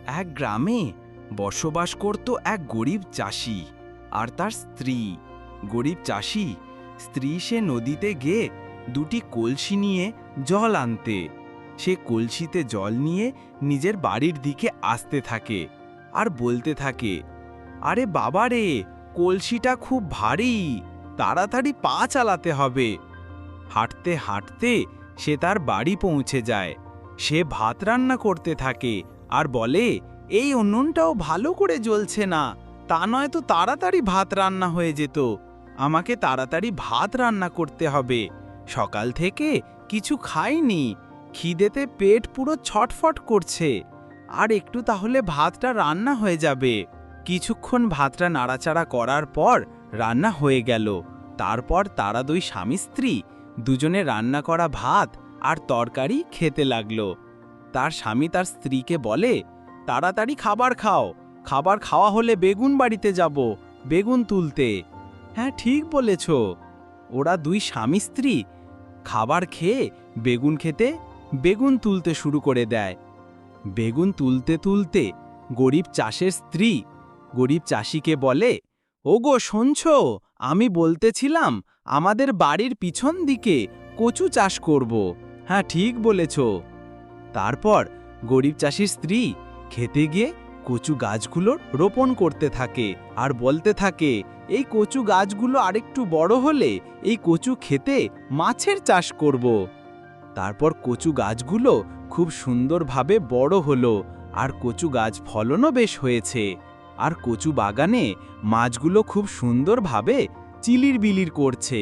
এক গ্রামে বসবাস করত এক গরিব চাষি আর তার স্ত্রী। গরিব চাষি স্ত্রী সে নদীতে গিয়ে দুটি কলসি নিয়ে জল আনতে। সে কলসিতে জল নিয়ে নিজের বাড়ির দিকে আসতে থাকে আর বলতে থাকে, আরে বাবা রে, কলসিটা খুব ভারী, তাড়াতাড়ি পা চালাতে হবে। হাঁটতে হাঁটতে সে তার বাড়ি পৌঁছে যায়। সে ভাত রান্না করতে থাকে আর বলে, এই উনুনটাও ভালো করে জ্বলছে না, তা নয় তো তাড়াতাড়ি ভাত রান্না হয়ে যেত। আমাকে তাড়াতাড়ি ভাত রান্না করতে হবে। সকাল থেকে কিছু খাইনি, খিদেতে পেট পুরো ছটফট করছে। আর একটু তাহলে ভাতটা রান্না হয়ে যাবে। কিছুক্ষণ ভাতটা নাড়াচাড়া করার পর রান্না হয়ে গেল। তারপর তারা দুই স্বামী স্ত্রী দুজনে রান্না করা ভাত আর তরকারি খেতে লাগলো। তার স্বামী তার স্ত্রীকে বলে, তাড়াতাড়ি খাবার খাও, খাবার খাওয়া হলে বেগুন বাড়িতে যাব বেগুন তুলতে। হ্যাঁ, ঠিক বলেছ। ওরা দুই স্বামী স্ত্রী খাবার খেয়ে বেগুন তুলতে শুরু করে দেয়। বেগুন তুলতে তুলতে গরিব চাষের স্ত্রী গরিব চাষিকে বলে, ওগো শুনছো, আমি বলতেছিলাম আমাদের বাড়ির পিছন দিকে কচু চাষ করব। হ্যাঁ, ঠিক বলেছ। তারপর গরিব চাষির স্ত্রী খেতে গিয়ে কচু গাছগুলো রোপণ করতে থাকে আর বলতে থাকে, এই কচু গাছগুলো আরেকটু বড় হলে এই কচু খেতে মাছের চাষ করব। তারপর কচু গাছগুলো খুব সুন্দরভাবে বড় হলো আর কচু গাছ ফলনও বেশ হয়েছে। আর কচু বাগানে মাছগুলো খুব সুন্দরভাবে চিলির বিলির করছে।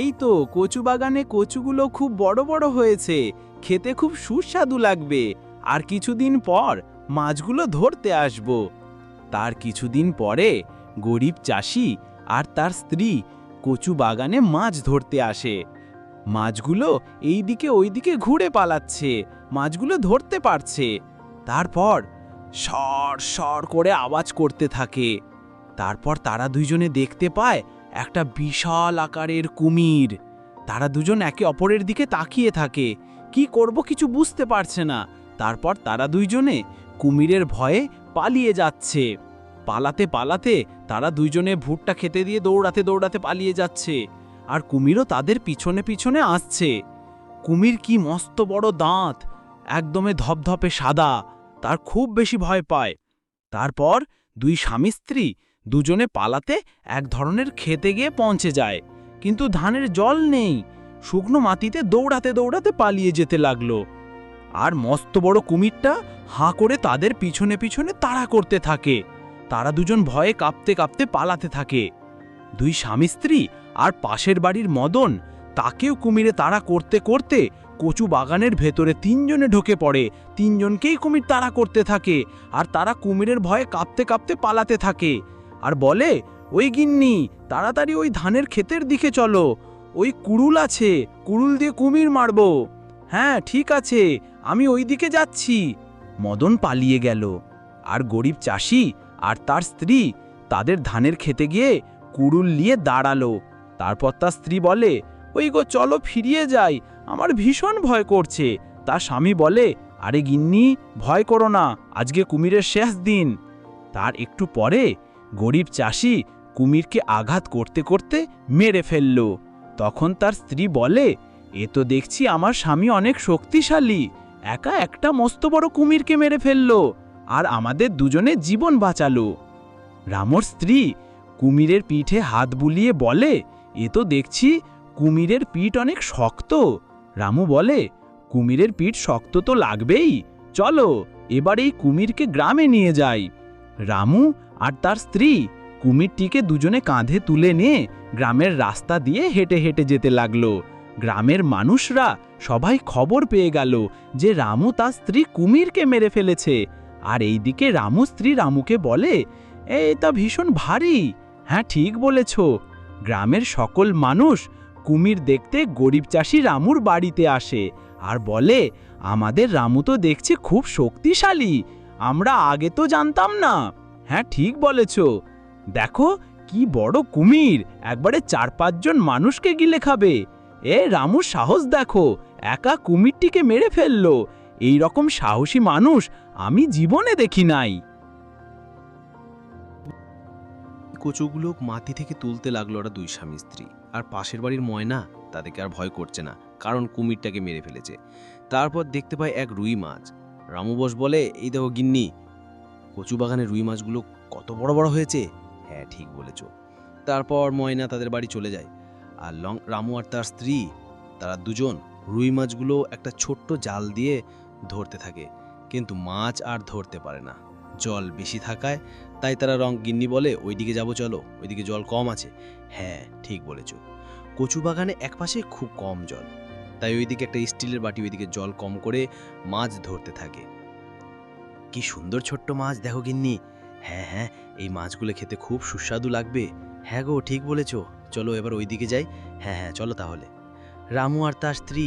এই তো কচু বাগানে কচুগুলো খুব বড় বড় হয়েছে, খেতে খুব সুস্বাদু লাগবে। আর কিছুদিন পর মাছগুলো ধরতে আসব। তার কিছুদিন পরে গরিব চাষি আর তার স্ত্রী কচু বাগানে মাছ ধরতে আসে। মাছগুলো এইদিকে ওইদিকে ঘুরে পালাচ্ছে, মাছগুলো ধরতে পারছে। তারপর সর সর করে আওয়াজ করতে থাকে। তারপর তারা দুইজনে দেখতে পায় একটা বিশাল আকারের কুমির। তারা দুজন একে অপরের দিকে তাকিয়ে থাকে, কি করব কিছু বুঝতে পারছে না। তারপর তারা দুইজনে কুমিরের ভয়ে পালিয়ে যাচ্ছে। পালাতে পালাতে তারা দুইজনে ভুট্টা খেতে দিয়ে দৌড়াতে দৌড়াতে পালিয়ে যাচ্ছে। আর কুমিরও তাদের পিছনে পিছনে আসছে। কুমির কি মস্ত বড় দাঁত, একদমে ধপধপে সাদা, তার খুব বেশি ভয় পায়। তারপর দুই স্বামী স্ত্রী দুজনে পালাতে এক ধরনের খেতে গিয়ে পৌঁছে যায়, কিন্তু ধানের জল নেই। শুকনো মাটিতে দৌড়াতে দৌড়াতে পালিয়ে যেতে লাগলো। আর মস্ত বড় কুমিরটা হাঁ করে তাদের পিছনে পিছনে তাড়া করতে থাকে। তারা দুজন ভয়ে কাঁপতে কাঁপতে পালাতে থাকে। দুই স্বামী স্ত্রী আর পাশের বাড়ির মদন, তাকেও কুমিরে তাড়া করতে করতে কচু বাগানের ভেতরে তিনজনে ঢুকে পড়ে। তিনজনকেই কুমির তাড়া করতে থাকে আর তারা কুমিরের ভয়ে কাঁপতে কাঁপতে পালাতে থাকে। আর বলে, ওই গিন্নি, তাড়াতাড়ি ওই ধানের ক্ষেতের দিকে চলো, ওই কুড়ুল আছে, কুড়ুল দিয়ে কুমির মারবো। হ্যাঁ, ঠিক আছে, আমি ওই দিকে যাচ্ছি। মদন পালিয়ে গেল। আর গরিব চাষি আর তার স্ত্রী তাদের ধানের খেতে গিয়ে কুড়ুল নিয়ে দাঁড়ালো। তারপর তার স্ত্রী বলে, ওই গো চলো ফিরিয়ে যাই, আমার ভীষণ ভয় করছে। তার স্বামী বলে, আরে গিন্নি, ভয় করো না, আজকে কুমিরের শেষ দিন। তার একটু পরে গরিব চাষি কুমিরকে আঘাত করতে করতে মেরে ফেলল। তখন তার স্ত্রী বলে, এ তো দেখছি আমার স্বামী অনেক শক্তিশালী, একা একটা মস্ত বড় কুমিরকে মেরে ফেলল আর আমাদের দুজনের জীবন বাঁচালো। রামর স্ত্রী কুমিরের পিঠে হাত বুলিয়ে বলে, এ তো দেখছি কুমিরের পিঠ অনেক শক্ত। রামু বলে, কুমিরের পিঠ শক্ত তো লাগবেই, চলো এবার এই কুমিরকে গ্রামে নিয়ে যাই। রামু আর তার স্ত্রী কুমিরটিকে দুজনে কাঁধে তুলে নিয়ে গ্রামের রাস্তা দিয়ে হেঁটে হেঁটে যেতে লাগলো। গ্রামের মানুষরা সবাই খবর পেয়ে গেল যে রামু তার স্ত্রী কুমিরকে মেরে ফেলেছে। আর এইদিকে রামু স্ত্রী রামুকে বলে, এটা ভীষণ ভারী। হ্যাঁ, ঠিক বলেছ। গ্রামের সকল মানুষ কুমির দেখতে গরিব চাষি রামুর বাড়িতে আসে আর বলে, আমাদের রামু তো দেখছি খুব শক্তিশালী, আমরা আগে তো জানতাম না। হ্যাঁ, ঠিক বলেছ, দেখো কি বড় কুমির, একবারে 4-5 জন মানুষকে গিলে খাবে। এ রামুর সাহস দেখো, একা কুমিরটিকে মেরে ফেললো। এই রকম সাহসী মানুষ আমি জীবনে দেখি নাই। কচুগুলো মাটি থেকে তুলতে লাগলো ওরা দুই স্বামী স্ত্রী। আর পাশের বাড়ির ময়না তাদেরকে আর ভয় করছে না, কারণ কুমিরটাকে মেরে ফেলেছে। তারপর দেখতে পায় এক রুই মাছ। রামু বস বলে, এই দেখো গিন্নি, কচু বাগানে রুই মাছগুলো কত বড় বড় হয়েছে। হ্যাঁ, ঠিক বলেছ। তারপর ময়না তাদের বাড়ি চলে যায়। আর রামু আর তার স্ত্রী, তারা দুজন রুই মাছগুলো একটা ছোট্ট জাল দিয়ে ধরতে থাকে, কিন্তু মাছ আর ধরতে পারে না, জল বেশি থাকায়। তাই তারা গিন্নি বলে, ওইদিকে যাবো, চলো, ওইদিকে জল কম আছে। হ্যাঁ, ঠিক বলেছ। কচু বাগানে একপাশে খুব কম জল, তাই ওইদিকে একটা স্টিলের বাটি, ওইদিকে জল কম করে মাছ ধরতে থাকে। কি সুন্দর ছোট্ট মাছ দেখো গিন্নি। হ্যাঁ হ্যাঁ, এই মাছগুলো খেতে খুব সুস্বাদু লাগবে। হ্যাঁ গো, ঠিক বলেছ, চলো এবার ওইদিকে যাই। হ্যাঁ হ্যাঁ, চলো তাহলে। রামু আর তার স্ত্রী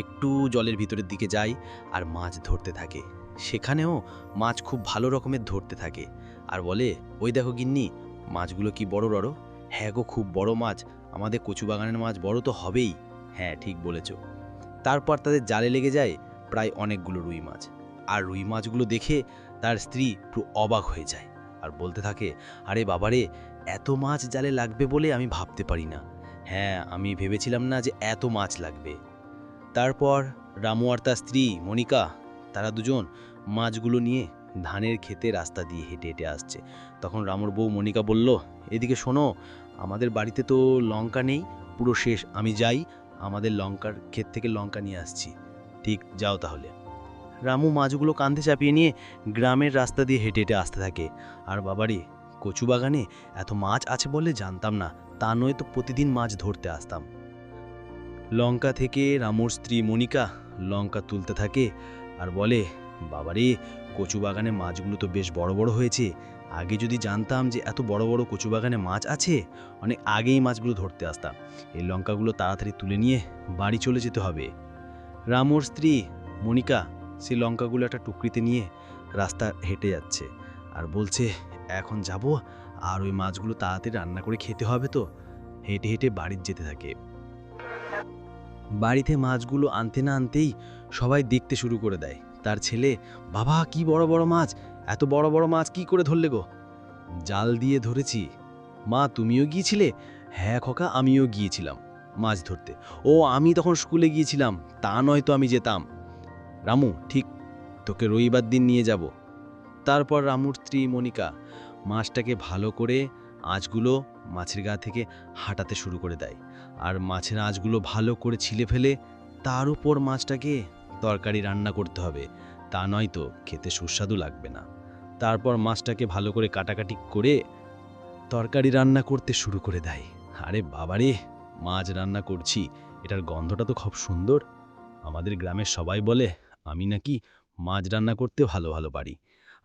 একটু জলের ভিতরের দিকে যায় আর মাছ ধরতে থাকে। সেখানেও মাছ খুব ভালো রকমের ধরতে থাকে আর বলে, ওই দেখো গিন্নি, মাছগুলো কি বড় বড়। হ্যাঁ গো, খুব বড় মাছ, আমাদের কচু বাগানের মাছ বড় তো হবেই। হ্যাঁ, ঠিক বলেছ। তারপর তাদের জালে লেগে যায় প্রায় অনেকগুলো রুই মাছ। আর রুই মাছগুলো দেখে তার স্ত্রী পুরো অবাক হয়ে যায় আর বলতে থাকে, আরে বাবারে, এত মাছ জালে লাগবে বলে আমি ভাবতে পারি না। হ্যাঁ, আমি ভেবেছিলাম না যে এত মাছ লাগবে। তারপর রামু আর তার স্ত্রী মনিকা, তারা দুজন মাছগুলো নিয়ে ধানের ক্ষেতে রাস্তা দিয়ে হেঁটে হেঁটে আসছে। তখন রামুর বউ মনিকা বলল, এদিকে শোনো, আমাদের বাড়িতে তো লঙ্কা নেই, পুরো শেষ, আমি যাই, আমাদের লঙ্কার ক্ষেত থেকে লঙ্কা নিয়ে আসছি। ঠিক, যাও তাহলে। রামু মাছগুলো কাঁধে চাপিয়ে নিয়ে গ্রামের রাস্তা দিয়ে হেঁটে হেঁটে আসতে থাকে। আর বাবারে, কচু বাগানে এত মাছ আছে বলে জানতাম না, তা নয় তো প্রতিদিন মাছ ধরতে আসতাম। লঙ্কা থেকে রামুর স্ত্রী মনিকা লঙ্কা তুলতে থাকে আর বলে, বাবারে, কচু বাগানে মাছগুলো তো বেশ বড় বড় হয়েছে। আগে যদি জানতাম যে এত বড় বড় কচু বাগানে মাছ আছে, অনেক আগেই মাছগুলো ধরতে আসতাম। এই লঙ্কাগুলো তাড়াতাড়ি তুলে নিয়ে বাড়ি চলে যেতে হবে। রামুর স্ত্রী মনিকা সেই লঙ্কাগুলো একটা টুকরিতে নিয়ে রাস্তা হেঁটে যাচ্ছে আর বলছে, এখন যাব, আর ওই মাছগুলো তাড়াতাড়ি রান্না করে খেতে হবে। তো হেঁটে হেঁটে বাড়ির যেতে থাকে। বাড়িতে মাছগুলো আনতে না আনতেই সবাই দেখতে শুরু করে দেয়। তার ছেলে, বাবা, কি বড় বড় মাছ, এত বড় বড় মাছ কি করে ধরলে গো? জাল দিয়ে ধরেছি। মা, তুমিও গিয়েছিলে? হ্যাঁ খোকা, আমিও গিয়েছিলাম মাছ ধরতে। ও, আমি তখন স্কুলে গিয়েছিলাম, তা নয় তো আমি যেতাম। রামু, ঠিক, তোকে রবিবার দিন নিয়ে যাব। তারপর রামুর স্ত্রী মনিকা মাছটাকে ভালো করে আঁচগুলো মাছের গা থেকে হাঁটাতে শুরু করে দেয় আর মাছের আঁচগুলো ভালো করে ছিলে ফেলে তার উপর মাছটাকে তরকারি রান্না করতে হবে, তা নয়তো খেতে সুস্বাদু লাগবে না। তারপর মাছটাকে ভালো করে কাটাকাটি করে তরকারি রান্না করতে শুরু করে দেয়। আরে বাবারে, মাছ রান্না করছি, এটার গন্ধটা তো খুব সুন্দর। আমাদের গ্রামের সবাই বলে আমি নাকি মাছ রান্না করতে ভালো ভালো পারি।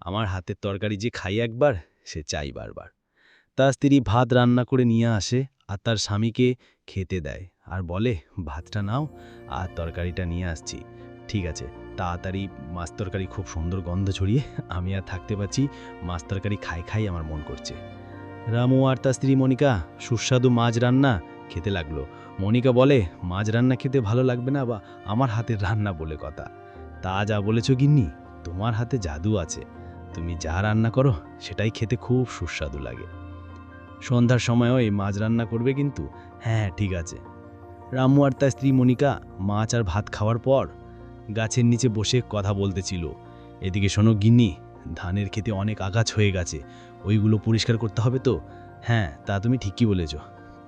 আমার হাতের তরকারি যে খাই একবার, সে চাই বারবার। তার স্ত্রী ভাত রান্না করে নিয়ে আসে আর তার স্বামীকে খেতে দেয় আর বলে, ভাতটা নাও আর তরকারিটা নিয়ে আসছি। ঠিক আছে, তাড়াতাড়ি মাছ তরকারি খুব সুন্দর গন্ধ ছড়িয়ে আমি আর থাকতে পারছি, মাছ তরকারি খাই খাই আমার মন করছে। রামু আর তার স্ত্রী মনিকা সুস্বাদু মাছ রান্না খেতে লাগলো। মনিকা বলে, মাছ রান্না খেতে ভালো লাগবে না বা আমার হাতের রান্না বলে কথা। তা যা বলেছ গিন্নি, তোমার হাতে জাদু আছে, তুমি যা রান্না করো সেটাই খেতে খুব সুস্বাদু লাগে। সন্ধ্যার সময়ও এই মাছ রান্না করবে কিন্তু? হ্যাঁ, ঠিক আছে। রামু আর তার স্ত্রী মনিকা মাছ আর ভাত খাওয়ার পর গাছের নিচে বসে কথা বলতেছিল। এদিকে শোনো গিন্নি, ধানের খেতে অনেক আগাছ হয়ে গেছে, ওইগুলো পরিষ্কার করতে হবে তো। হ্যাঁ, তা তুমি ঠিকই বলেছ।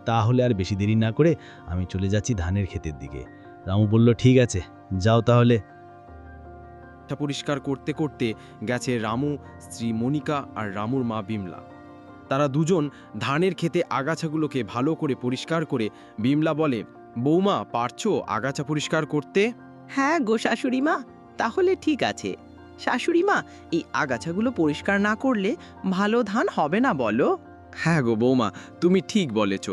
তাহলে আর বেশি দেরি না করে আমি চলে যাচ্ছি ধানের ক্ষেতের দিকে। রামু বলল, ঠিক আছে, যাও তাহলে। পরিষ্কার করতে করতে গেছে রামু, স্ত্রী মনিকা আর রামুর মা বিমলা। তারা দুজন ধানের ক্ষেতে আগাছাগুলোকে ভালো করে পরিষ্কার করে বিমলা বলে, বৌমা, পারছো আগাছা পরিষ্কার করতে? হ্যাঁ গো শাশুড়িমা, তাহলে ঠিক আছে। শাশুড়িমা, এই আগাছাগুলো পরিষ্কার না করলে ভালো ধান হবে না বলো? হ্যাঁ গো বৌমা, তুমি ঠিক বলেছ।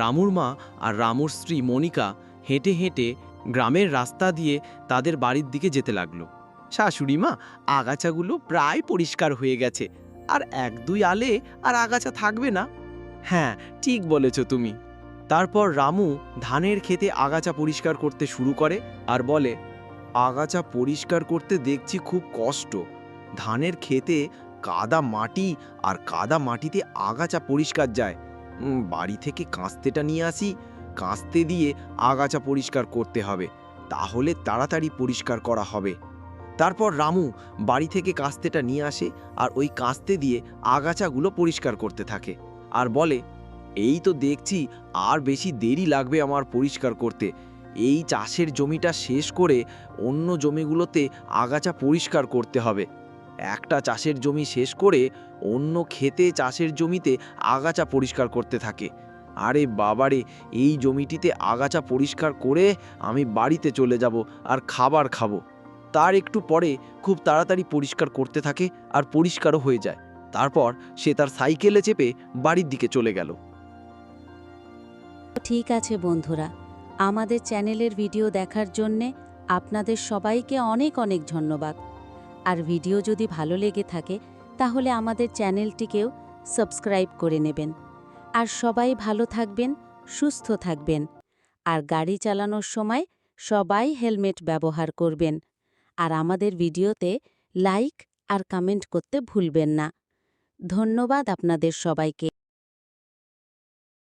রামুর মা আর রামুর স্ত্রী মনিকা হেঁটে হেঁটে গ্রামের রাস্তা দিয়ে তাদের বাড়ির দিকে যেতে লাগলো। শাশুড়িমা, আগাছাগুলো প্রায় পরিষ্কার হয়ে গেছে, আর এক দুই আলে আর আগাছা থাকবে না। হ্যাঁ, ঠিক বলেছ তুমি। তারপর রামু ধানের ক্ষেতে আগাছা পরিষ্কার করতে শুরু করে আর বলে, আগাছা পরিষ্কার করতে দেখছি খুব কষ্ট। ধানের ক্ষেতে কাদা মাটি, আর কাদা মাটিতে আগাছা পরিষ্কার যায়। বাড়ি থেকে কাস্তেটা নিয়ে আসি, কাস্তে দিয়ে আগাছা পরিষ্কার করতে হবে, তাহলে তাড়াতাড়ি পরিষ্কার করা হবে। তারপর রামু বাড়ি থেকে কাস্তেটা নিয়ে আসে আর ওই কাস্তে দিয়ে আগাছাগুলো পরিষ্কার করতে থাকে আর বলে, এই তো দেখছি আর বেশি দেরি লাগবে আমার পরিষ্কার করতে। এই চাষের জমিটা শেষ করে অন্য জমিগুলোতে আগাছা পরিষ্কার করতে হবে। একটা চাষের জমি শেষ করে অন্য ক্ষেতে চাষের জমিতে আগাছা পরিষ্কার করতে থাকে। আরে বাবারে, এই জমিটিতে আগাছা পরিষ্কার করে আমি বাড়িতে চলে যাব আর খাবার খাবো। তার একটু পরে খুব তাড়াতাড়ি পরিষ্কার করতে থাকে আর পরিষ্কারও হয়ে যায়। তারপর সে তার সাইকেলে চেপে বাড়ির দিকে চলে গেল। ঠিক আছে বন্ধুরা, আমাদের চ্যানেলের ভিডিও দেখার জন্যে আপনাদের সবাইকে অনেক অনেক ধন্যবাদ। আর ভিডিও যদি ভালো লেগে থাকে তাহলে আমাদের চ্যানেলটিকেও সাবস্ক্রাইব করে নেবেন। আর সবাই ভালো থাকবেন, সুস্থ থাকবেন। আর গাড়ি চালানোর সময় সবাই হেলমেট ব্যবহার করবেন। আর আমাদের ভিডিওতে লাইক আর কমেন্ট করতে ভুলবেন না। ধন্যবাদ আপনাদের সবাইকে।